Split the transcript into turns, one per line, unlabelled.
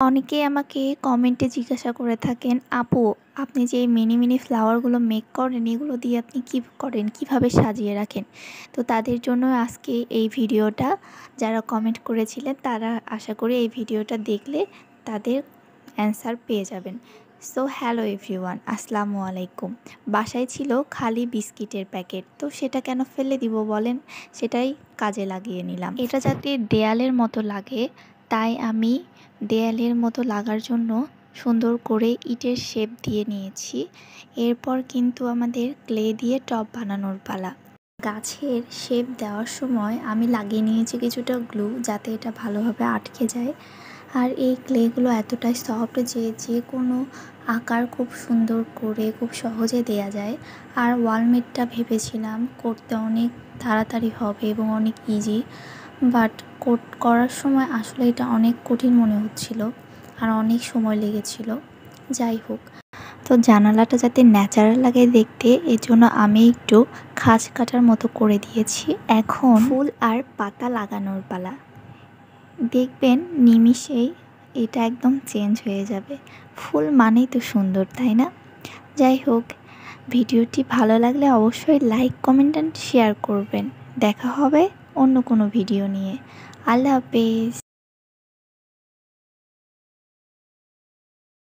অনেকেই আমাকে কমেন্টে জিজ্ঞাসা করে থাকেন, আপু আপনি যে এই মিনি ফ্লাওয়ারগুলো মেক করেন এগুলো দিয়ে আপনি কী করেন? কিভাবে সাজিয়ে রাখেন? তো তাদের জন্য আজকে এই ভিডিওটা। যারা কমেন্ট করেছিলেন তারা আশা করি এই ভিডিওটা দেখলে তাদের অ্যান্সার পেয়ে যাবেন। সো হ্যালো এভরিওয়ান, আসসালামু আলাইকুম। বাসায় ছিল খালি বিস্কিটের প্যাকেট, তো সেটা কেন ফেলে দিব বলেন? সেটাই কাজে লাগিয়ে নিলাম। এটা যাতে দেয়ালের মতো লাগে তাই আমি দেয়ালের মতো লাগার জন্য সুন্দর করে ইটের শেপ দিয়ে নিয়েছি। এরপর কিন্তু আমাদের ক্লে দিয়ে টব বানানোর পালা। গাছের শেপ দেওয়ার সময় আমি লাগিয়ে নিয়েছি কিছুটা গ্লু, যাতে এটা ভালোভাবে আটকে যায়। আর এই ক্লেগুলো এতটাই সফট যে যে কোনো আকার খুব সুন্দর করে খুব সহজে দেয়া যায়। আর ওয়ালমেটটা ভেবেছিলাম করতে অনেক তাড়াতাড়ি হবে এবং অনেক ইজি, বাট করার সময় আসলে এটা অনেক কঠিন মনে হচ্ছিল আর অনেক সময় লেগেছিল। যাই হোক, তো জানালাটা যাতে ন্যাচারাল লাগে দেখতে, এজন্য আমি একটু খাঁজ কাটার মতো করে দিয়েছি। এখন ফুল আর পাতা লাগানোর পালা। দেখবেন নিমিষেই এটা একদম চেঞ্জ হয়ে যাবে। ফুল মানেই তো সুন্দর, তাই না? যাই হোক, ভিডিওটি ভালো লাগলে অবশ্যই লাইক, কমেন্ট অ্যান্ড শেয়ার করবেন। দেখা হবে অন্য কোনো ভিডিও নিয়ে। আল্লাহ হাফেজ।